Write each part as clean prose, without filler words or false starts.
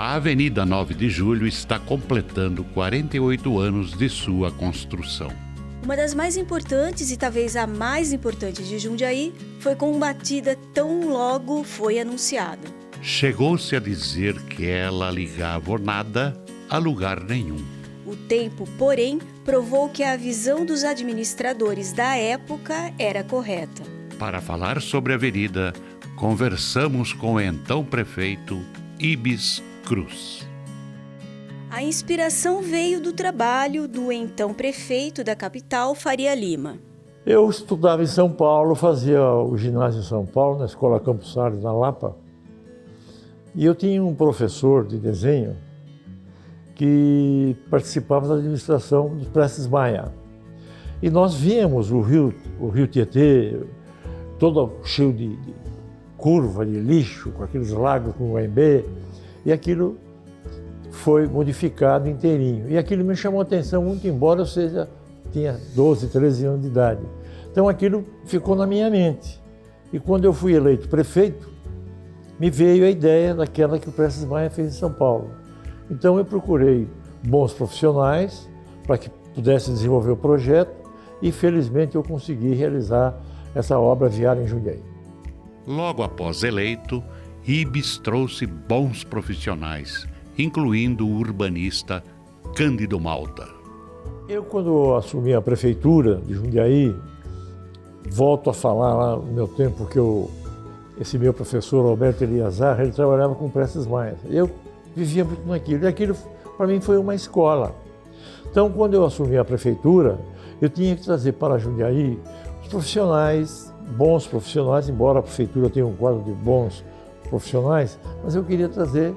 A Avenida 9 de Julho está completando 48 anos de sua construção. Uma das mais importantes e talvez a mais importante de Jundiaí foi combatida tão logo foi anunciada. Chegou-se a dizer que ela ligava o nada a lugar nenhum. O tempo, porém, provou que a visão dos administradores da época era correta. Para falar sobre a avenida, conversamos com o então prefeito Ibis Cruz. A inspiração veio do trabalho do então prefeito da capital, Faria Lima. Eu estudava em São Paulo, fazia o ginásio em São Paulo, na Escola Campos Salles, na Lapa. E eu tinha um professor de desenho que participava da administração do Prestes Maia. E nós víamos o rio Tietê, todo cheio de curva, de lixo, com aqueles lagos com Guaimbê, e aquilo foi modificado inteirinho. E aquilo me chamou a atenção muito, embora eu tinha 12, 13 anos de idade. Então aquilo ficou na minha mente. E quando eu fui eleito prefeito, me veio a ideia daquela que o Prestes Maia fez em São Paulo. Então eu procurei bons profissionais para que pudesse desenvolver o projeto e felizmente eu consegui realizar essa obra viária em Jundiaí. Logo após eleito, Ibis trouxe bons profissionais, incluindo o urbanista Cândido Malta. Eu, quando assumi a prefeitura de Jundiaí, volto a falar lá no meu tempo que esse meu professor, Alberto Eliazar, ele trabalhava com Prestes Maia. Eu vivia muito naquilo, e aquilo para mim foi uma escola. Então, quando eu assumi a prefeitura, eu tinha que trazer para Jundiaí os profissionais, bons profissionais, embora a prefeitura tenha um quadro de bons profissionais, mas eu queria trazer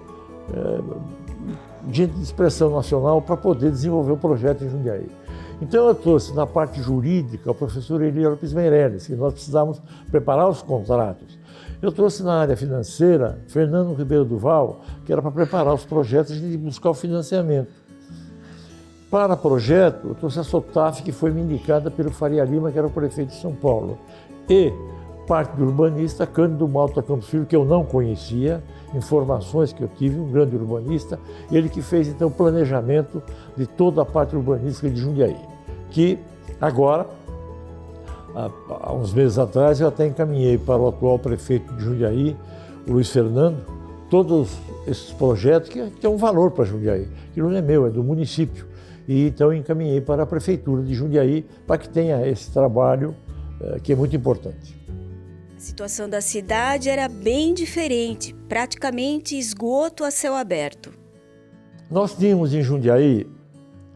gente de expressão nacional para poder desenvolver o projeto em Jundiaí. Então eu trouxe na parte jurídica o professor Eli Lopes Meirelles, que nós precisávamos preparar os contratos. Eu trouxe na área financeira Fernando Ribeiro Duval, que era para preparar os projetos e buscar o financiamento. Para o projeto, eu trouxe a Sotaf, que foi me indicada pelo Faria Lima, que era o prefeito de São Paulo. E parte do urbanista Cândido Malta Campos Filho, que eu não conhecia, informações que eu tive, um grande urbanista, ele que fez então o planejamento de toda a parte urbanística de Jundiaí, que agora, há uns meses atrás, eu até encaminhei para o atual prefeito de Jundiaí, o Luiz Fernando, todos esses projetos que têm um valor para Jundiaí, que não é meu, é do município. E então eu encaminhei para a prefeitura de Jundiaí para que tenha esse trabalho que é muito importante. A situação da cidade era bem diferente, praticamente esgoto a céu aberto. Nós tínhamos em Jundiaí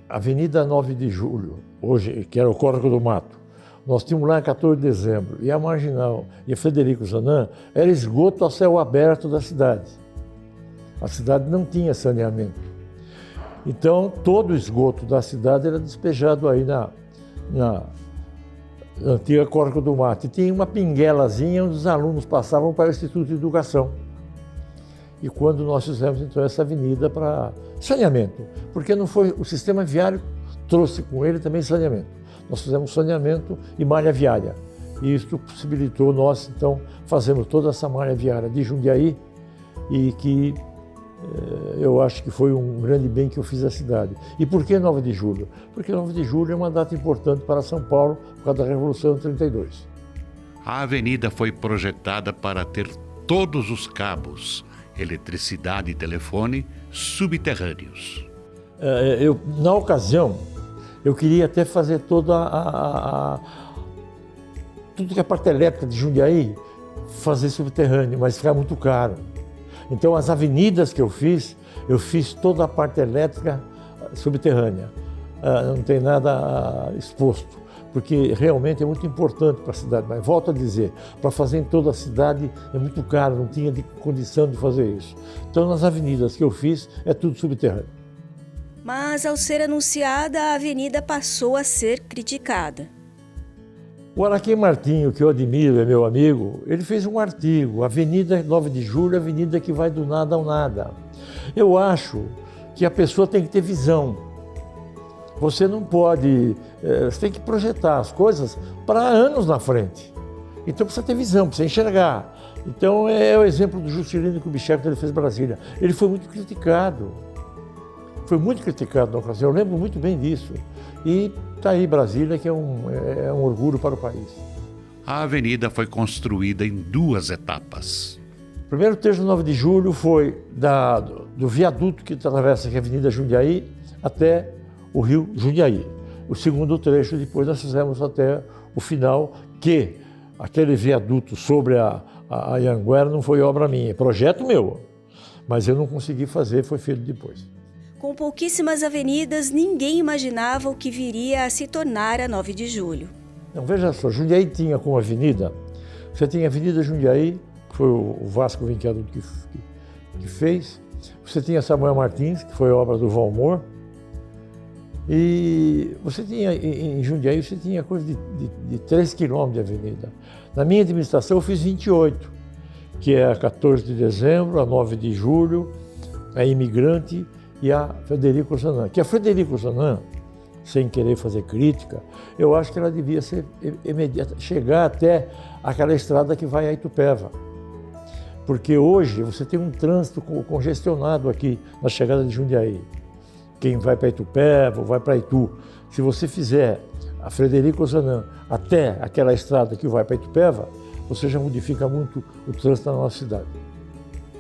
a Avenida 9 de Julho, hoje, que era o Córrego do Mato. Nós tínhamos lá 14 de dezembro, e a Marginal e a Frederico Zanam era esgoto a céu aberto da cidade. A cidade não tinha saneamento. Então, todo o esgoto da cidade era despejado aí na antiga Córrego do Mato. E tinha uma pinguelazinha onde os alunos passavam para o Instituto de Educação. E quando nós fizemos então essa avenida para saneamento, porque não foi o sistema viário trouxe com ele também saneamento. Nós fizemos saneamento e malha viária. E isso possibilitou nós então fazermos toda essa malha viária de Jundiaí e que eu acho que foi um grande bem que eu fiz à cidade. E por que 9 de julho? Porque 9 de julho é uma data importante para São Paulo por causa da Revolução de 32. A avenida foi projetada para ter todos os cabos, eletricidade e telefone subterrâneos. Na ocasião, eu queria até fazer toda tudo que é a parte elétrica de Jundiaí, fazer subterrâneo, mas ficar muito caro. Então, as avenidas que eu fiz toda a parte elétrica subterrânea. Não tem nada exposto, porque realmente é muito importante para a cidade. Mas volto a dizer, para fazer em toda a cidade é muito caro, não tinha condição de fazer isso. Então, nas avenidas que eu fiz, é tudo subterrâneo. Mas, ao ser anunciada, a avenida passou a ser criticada. O Araquém Martinho, que eu admiro, é meu amigo, ele fez um artigo, Avenida 9 de Julho, avenida que vai do nada ao nada. Eu acho que a pessoa tem que ter visão. Você não pode, você tem que projetar as coisas para anos na frente. Então precisa ter visão, precisa enxergar. Então é o exemplo do Juscelino Kubitschek, que ele fez Brasília. Ele foi muito criticado na ocasião, eu lembro muito bem disso. E está aí Brasília, que é um orgulho para o país. A avenida foi construída em 2 etapas. O primeiro trecho do 9 de julho foi do viaduto que atravessa a Avenida Jundiaí até o rio Jundiaí. O segundo trecho, depois nós fizemos até o final, que aquele viaduto sobre a Anhanguera não foi obra minha, é projeto meu, mas eu não consegui fazer, foi feito depois. Com pouquíssimas avenidas, ninguém imaginava o que viria a se tornar a 9 de julho. Não, veja só, Jundiaí tinha como avenida, você tinha a Avenida Jundiaí, que foi o Vasco Vinquedo que fez, você tinha Samuel Martins, que foi obra do Valmor, e você tinha, em Jundiaí, você tinha coisa de 3 quilômetros de avenida. Na minha administração eu fiz 28, que é a 14 de dezembro, a 9 de julho, a Imigrante e a Frederico Rosanã. Que a Frederico Rosanã, sem querer fazer crítica, eu acho que ela devia ser imediata, chegar até aquela estrada que vai a Itupeva. Porque hoje você tem um trânsito congestionado aqui na chegada de Jundiaí. Quem vai para Itupeva ou vai para Itu, se você fizer a Frederico Rosanã até aquela estrada que vai para Itupeva, você já modifica muito o trânsito na nossa cidade.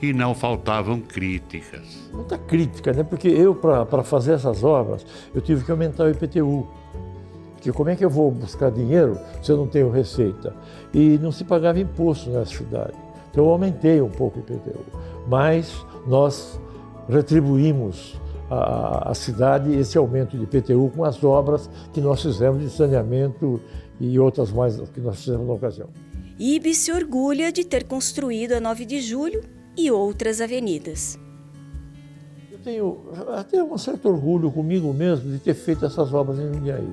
E não faltavam críticas. Muita crítica, né? Porque eu, para fazer essas obras, eu tive que aumentar o IPTU. Porque como é que eu vou buscar dinheiro se eu não tenho receita? E não se pagava imposto nessa cidade. Então eu aumentei um pouco o IPTU. Mas nós retribuímos a cidade esse aumento de IPTU com as obras que nós fizemos de saneamento e outras mais que nós fizemos na ocasião. Ibis se orgulha de ter construído a 9 de julho e outras avenidas. Eu tenho até um certo orgulho comigo mesmo de ter feito essas obras em Jundiaí,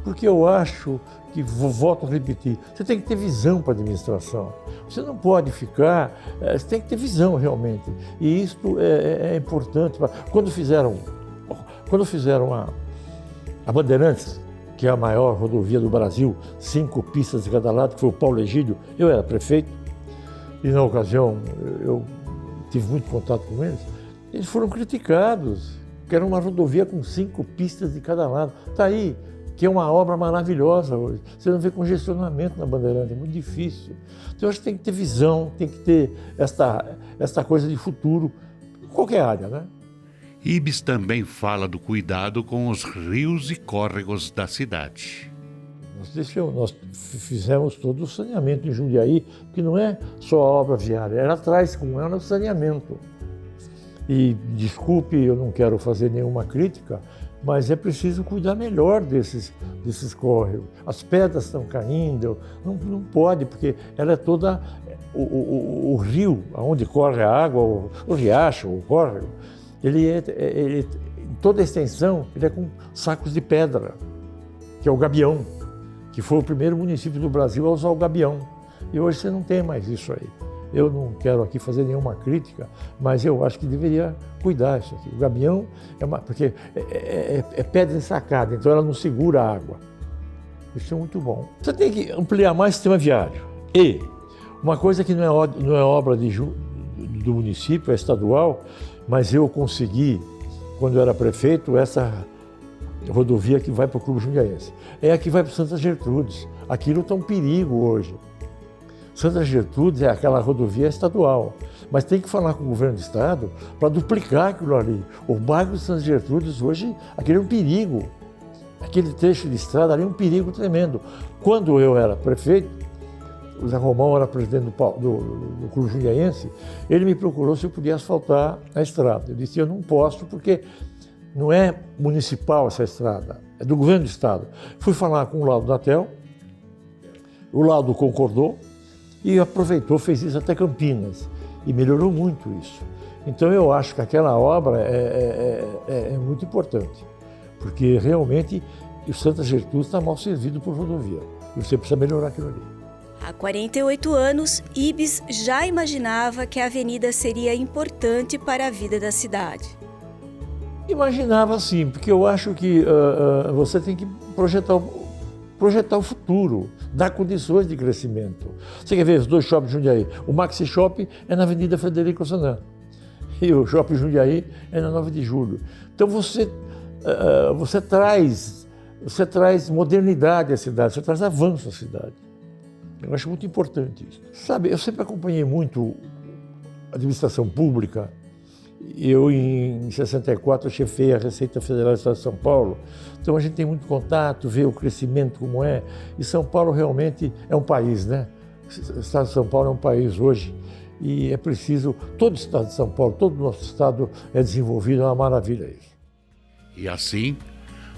porque eu acho que, volto a repetir, você tem que ter visão para a administração. Você não pode ficar, você tem que ter visão realmente. E isso é importante. Quando fizeram a Bandeirantes, que é a maior rodovia do Brasil, 5 pistas de cada lado, que foi o Paulo Egídio, eu era prefeito, e na ocasião eu tive muito contato com eles foram criticados, que era uma rodovia com 5 pistas de cada lado. Está aí, que é uma obra maravilhosa hoje. Você não vê congestionamento na Bandeirante, é muito difícil. Então eu acho que tem que ter visão, tem que ter esta coisa de futuro, em qualquer área, né? Ibis também fala do cuidado com os rios e córregos da cidade. Nós fizemos todo o saneamento em Jundiaí, que não é só a obra viária, ela traz com ela o saneamento. E desculpe, eu não quero fazer nenhuma crítica, mas é preciso cuidar melhor desses córregos. As pedras estão caindo, não pode, porque ela é toda o rio, onde corre a água, o riacho, o córrego, ele em toda a extensão, ele é com sacos de pedra, que é o gabião, que foi o primeiro município do Brasil a usar o gabião. E hoje você não tem mais isso aí. Eu não quero aqui fazer nenhuma crítica, mas eu acho que deveria cuidar disso aqui. O gabião porque é pedra ensacada, então ela não segura a água. Isso é muito bom. Você tem que ampliar mais o sistema viário. E uma coisa que não é obra do município, é estadual, mas eu consegui, quando eu era prefeito, essa rodovia que vai para o Clube Jundiaense. É a que vai para Santa Gertrudes. Aquilo está um perigo hoje. Santa Gertrudes é aquela rodovia estadual, mas tem que falar com o governo do estado para duplicar aquilo ali. O bairro de Santa Gertrudes hoje, aquele é um perigo. Aquele trecho de estrada ali é um perigo tremendo. Quando eu era prefeito, o Zé Romão era presidente do Clube Jundiaense, ele me procurou se eu podia asfaltar a estrada. Eu disse, eu não posso porque não é municipal essa estrada, é do governo do estado. Fui falar com o Laudo Natel, o Laudo concordou, e aproveitou, fez isso até Campinas, e melhorou muito isso. Então eu acho que aquela obra é muito importante, porque realmente o Santa Gertrudes está mal servido por rodovia, e você precisa melhorar aquilo ali. Há 48 anos, Ibis já imaginava que a avenida seria importante para a vida da cidade. Imaginava sim, porque eu acho que você tem que projetar o futuro. dá condições de crescimento. Você quer ver os dois shoppings de Jundiaí? O Maxi Shopping é na Avenida Frederico Ossanã e o Shopping Jundiaí é na 9 de Julho. Então você traz modernidade à cidade, você traz avanço à cidade. Eu acho muito importante isso. Sabe, eu sempre acompanhei muito a administração pública. Eu, em 64, chefei a Receita Federal do Estado de São Paulo. Então a gente tem muito contato, vê o crescimento como é. E São Paulo realmente é um país, né? O Estado de São Paulo é um país hoje. E é preciso, todo o Estado de São Paulo, todo o nosso Estado é desenvolvido, é uma maravilha isso. E assim,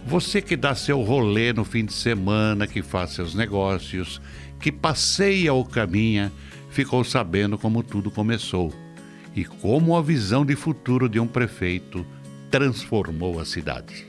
você que dá seu rolê no fim de semana, que faz seus negócios, que passeia ou caminha, ficou sabendo como tudo começou e como a visão de futuro de um prefeito transformou a cidade.